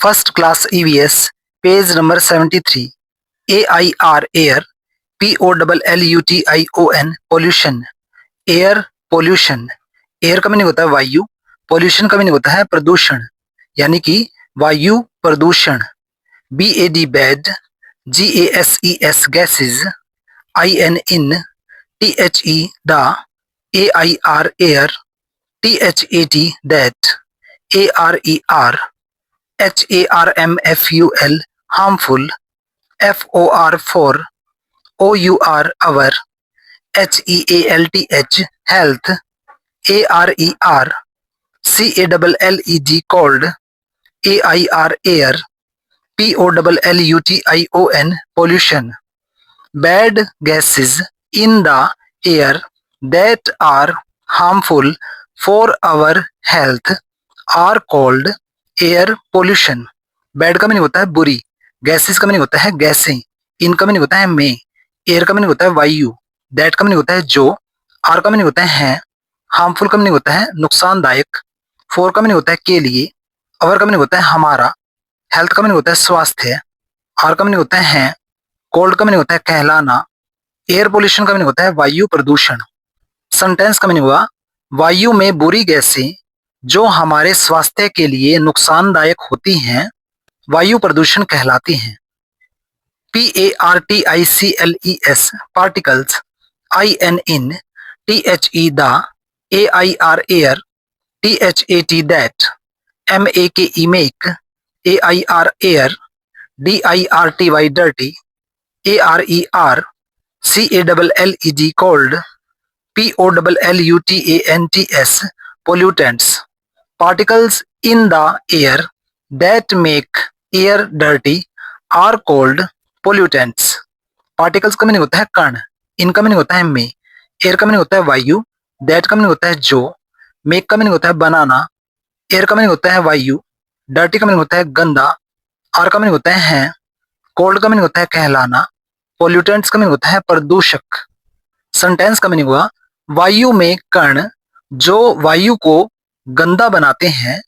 First class EVS, page number 73. AIR, air, POLLUTION, pollution. Air pollution, air का meaning होता है वायु, pollution का मीनिंग होता है प्रदूषण, यानी कि वायु प्रदूषण। BAD bad, GASES gases, IN in, THE the, AIR air, THAT that, ARER, HARMFUL harmful, FOR for, OUR our, HEALTH health, ARER, CALLED cold, AIR air, POLLUTION pollution. Bad gases in the air that are harmful for our health are called air pollution. Bad का meaning होता है बुरी, gases का meaning होता है गैसें, इन का meaning होता है में, एयर का मीनिंग होता है वायु, दैट का मीनिंग होता है जो, आर का मीनिंग होता है, हार्मफुल का मीनिंग होता है नुकसानदायक, फोर का मीनिंग होता है के लिए, अवर का मीनिंग होता है हमारा, हेल्थ का मीनिंग होता है स्वास्थ्य, आर का मीनिंग होता है कोल्ड का मीनिंग होता है कहलाना, एयर पोल्यूशन का मीनिंग होता है वायु प्रदूषण। सेंटेंस का मीनिंग हुआ वायु में बुरी गैसें जो हमारे स्वास्थ्य के लिए नुकसानदायक होती हैं वायु प्रदूषण कहलाती हैं। PARTICLES particles, IN in, THE the, AIR air, THAT that, MAKE make, AIR air, DIRTY dirty, ARER, CALLED cold, POLLUTANTS pollutants. Particles in the air that make air dirty are called pollutants. Particles का meaning होता है कण, इनका meaning होता है में, air का meaning होता है वायु, दैट का मीनिंग होता है जो, मेक का मीनिंग होता है बनाना, एयर का मीनिंग होता है वायु, डर्टी का मीनिंग होता है गंदा, आर का मीनिंग होता है, कोल्ड का मीनिंग होता है कहलाना, पोल्यूटेंट्स का मीनिंग होता है प्रदूषक। सेंटेंस का मीनिंग हुआ वायु में कण जो वायु को गंदा बनाते हैं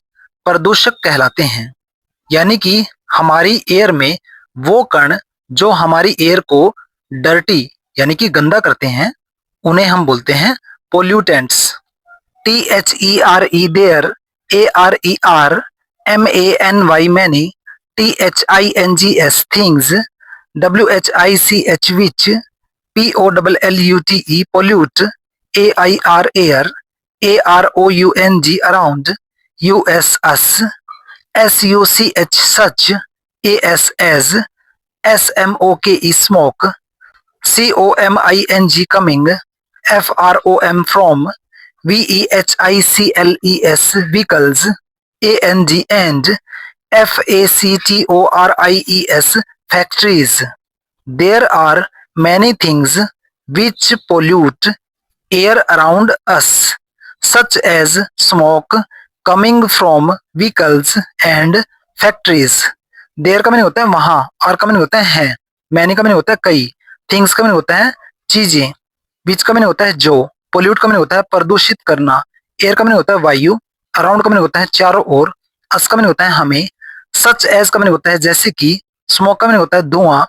प्रदूषक कहलाते हैं, यानी कि हमारी एयर में वो कण जो हमारी एयर को डर्टी यानी कि गंदा करते हैं उन्हें हम बोलते हैं pollutants. THERE there, ARER, MANY many, THINGS things, WHICH which, POLLUTE pollute, AIR air, AROUNG around, US us, SUCH such, AS as, SMOKE smoke, COMING coming, FROM from, VEHICLES vehicles, ANG and, FACTORIES factories. There are many things which pollute air around us, such as smoke coming from vehicles and factories. There का meaning होता है वहां, और का meaning होता है, many का meaning होता है कई, थिंग्स का मीनिंग होता है चीजें, बीच का मीनिंग होता है जो, पोल्यूट का मीनिंग होता है प्रदूषित करना, एयर का मीनिंग होता है वायु, अराउंड का मीनिंग होता है चारों ओर, अस का मीनिंग होता है हमें, सच एज का मीनिंग होता है जैसे कि, स्मोक का मीनिंग होता है धुआं,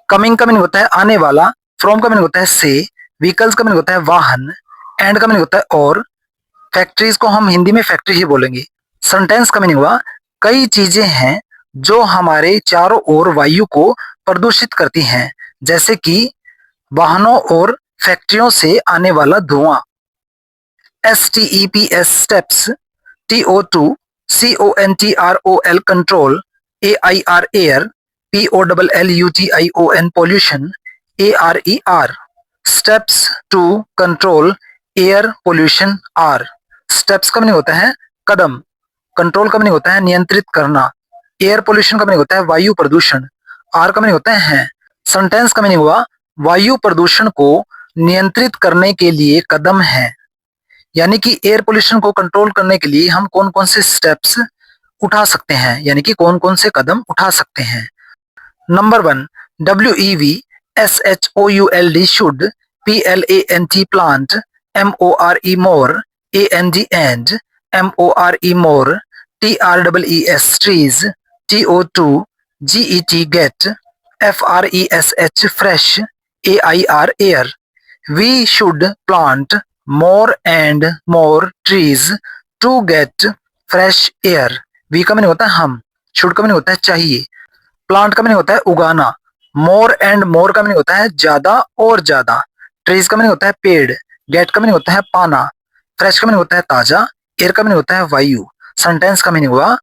कमिंग का मीनिंग होता है आने वाला, फ्रॉम का मीनिंग होता है से, व्हीकल्स का मीनिंग होता है वाहन, एंड का मीनिंग होता है और, फैक्ट्रीज को हम हिंदी में फैक्ट्री ही बोलेंगे। सेंटेंस का मीनिंग हुआ कई चीजें हैं जो हमारे चारों ओर वायु को प्रदूषित करती हैं, जैसे कि वाहनों और फैक्ट्रियों से आने वाला धुआं। STEPS steps, TO2, CONTROL control, AIR air, POLLUTION pollution, ARER. Steps to control air pollution are. Steps का मीनिंग होता है कदम, कंट्रोल का मीनिंग होता है नियंत्रित करना, एयर पोल्यूशन का मीनिंग होता है वायु प्रदूषण, आर का मीनिंग होता है। सेंटेंस का मीनिंग हुआ वायु प्रदूषण को नियंत्रित करने के लिए कदम है, यानी कि एयर पोल्यूशन को कंट्रोल करने के लिए हम कौन कौन से स्टेप्स उठा सकते हैं, यानी कि कौन कौन से कदम उठा सकते हैं। Number 1, WEVSHOULD should, PLANT plant, MORE more, AND and, MORE more, TREES trees, TO2, GET, get, FRESH, fresh, AIR, air. We should plant more and more trees to get fresh air. We का meaning होता है हम, should का meaning होता है चाहिए, plant का meaning होता है उगाना, मोर एंड मोर का मीनिंग होता है ज्यादा और ज्यादा, ट्रीज का मीनिंग होता है पेड़, गेट का मीनिंग होता है पाना, फ्रेश का मीनिंग होता है ताजा, एयर का मीनिंग होता है वायु। सेंटेंस का मीनिंग हुआ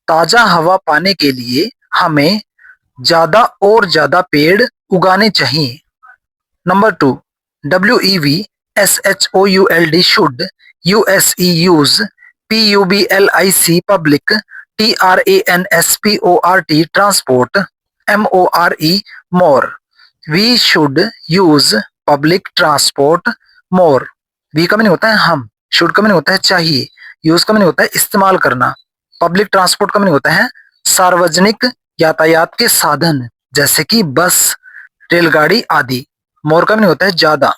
ताजा हवा पाने के लिए हमें ज्यादा और ज्यादा पेड़ उगाने चाहिए। Number 2, WEVSHOULD, should, USE, use, PUBLIC, public, TRANSPORT, transport, MORE, more. We should use public transport more. We का मीनिंग होता है हम, शुड का मीनिंग होता है चाहिए, यूज का मीनिंग होता है इस्तेमाल करना, पब्लिक ट्रांसपोर्ट का मीनिंग होता है सार्वजनिक यातायात के साधन जैसे कि बस, रेलगाड़ी आदि। मोर का मीनिंग होता है ज्यादा।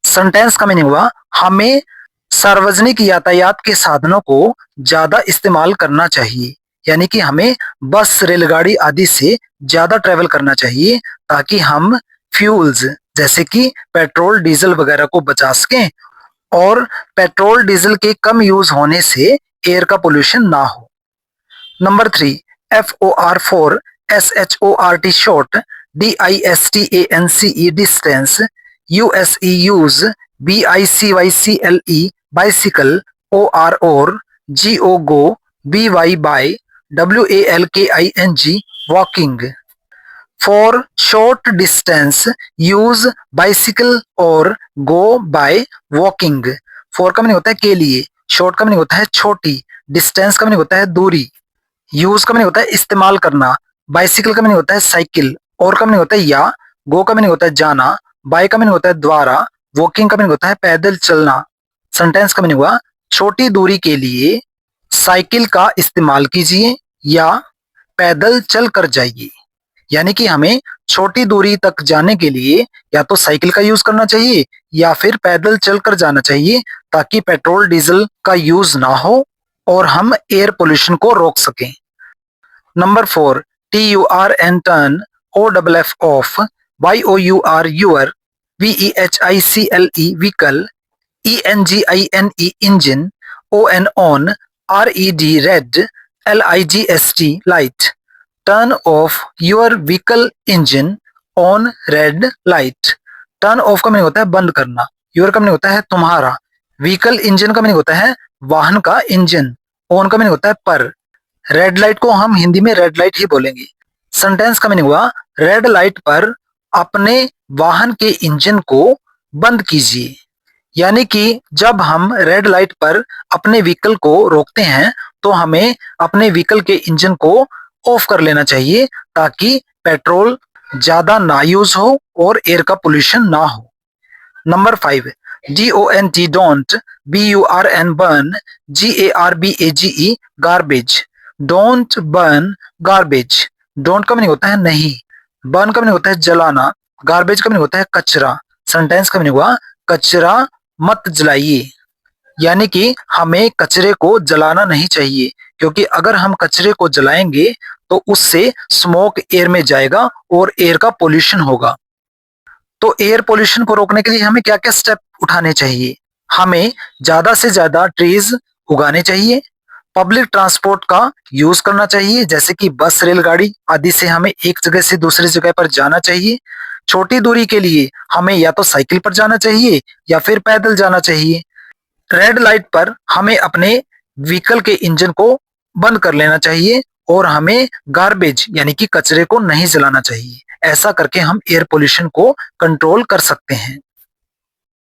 सेंटेंस का मीनिंग हुआ हमें सार्वजनिक यातायात के साधनों को ज्यादा इस्तेमाल करना चाहिए, यानी कि हमें बस, रेलगाड़ी आदि से ज्यादा ट्रेवल करना चाहिए ताकि हम फ्यूल्स जैसे कि पेट्रोल डीजल वगैरह को बचा सकें और पेट्रोल डीजल के कम यूज होने से एयर का पोल्यूशन ना हो। Number 3, FOR, SHORT, short, DISTANCE, distance, USE, use, BICYCLE, bicycle, OR, GO, go, BY, by, WALKING, walking. For short distance use bicycle और गो बाय वॉकिंग। फॉर का meaning होता है के लिए, शॉर्ट का मीनिंग होता है छोटी, डिस्टेंस का मीनिंग होता है दूरी, यूज का मीनिंग होता है इस्तेमाल करना, बाइसिकल का मीनिंग होता है साइकिल, और का मीनिंग होता है या, गो का मीनिंग होता है जाना, बाय का मीनिंग होता है द्वारा, वॉकिंग का मीनिंग होता है पैदल चलना। सेंटेंस का मीनिंग हुआ छोटी दूरी के लिए साइकिल का इस्तेमाल कीजिए या पैदल चल कर जाइए, यानी कि हमें छोटी दूरी तक जाने के लिए या तो साइकिल का यूज करना चाहिए या फिर पैदल चलकर जाना चाहिए ताकि पेट्रोल डीजल का यूज ना हो और हम एयर पोल्यूशन को रोक सकें। Number 4, TURN, turn, OFF, off, YOUR, your, VEHICLE, vehicle, ENGINE, engine, ON, RED, red, LIGST, light. Turn off your vehicle engine on red light. Turn off का meaning होता है बंद करना, योर का मीनिंग होता है तुम्हारा, व्हीकल इंजन का मीनिंग होता है वाहन का इंजन, ऑन का मीनिंग होता है पर। रेड लाइट को हम हिंदी में रेड लाइट ही बोलेंगे। सेंटेंस का मीनिंग हुआ रेड लाइट पर अपने वाहन के इंजन को बंद कीजिए, यानी कि जब हम रेड लाइट पर अपने व्हीकल को रोकते हैं तो हमें अपने व्हीकल के इंजन को ऑफ कर लेना चाहिए ताकि पेट्रोल ज्यादा ना यूज हो और एयर का पोल्यूशन ना हो। Number 5, DONT, don't, BURN, burn, GARBAGE, garbage. Don't burn garbage. Don't का मीनिंग होता है नहीं, बर्न का मीनिंग होता है जलाना, गार्बेज का मीनिंग होता है कचरा। सेंटेंस का मीनिंग हुआ कचरा मत जलाइए, यानी कि हमें कचरे को जलाना नहीं चाहिए क्योंकि अगर हम कचरे को जलाएंगे तो उससे स्मोक एयर में जाएगा और एयर का पोल्यूशन होगा। तो एयर पोल्यूशन को रोकने के लिए हमें क्या क्या स्टेप उठाने चाहिए? हमें ज्यादा से ज्यादा ट्रीज उगाने चाहिए, पब्लिक ट्रांसपोर्ट का यूज करना चाहिए जैसे कि बस, रेलगाड़ी आदि से हमें एक जगह से दूसरी जगह पर जाना चाहिए। छोटी दूरी के लिए हमें या तो साइकिल पर जाना चाहिए या फिर पैदल जाना चाहिए। रेड लाइट पर हमें अपने व्हीकल के इंजन को बंद कर लेना चाहिए और हमें गार्बेज यानी कि कचरे को नहीं जलाना चाहिए। ऐसा करके हम एयर पोल्यूशन को कंट्रोल कर सकते हैं।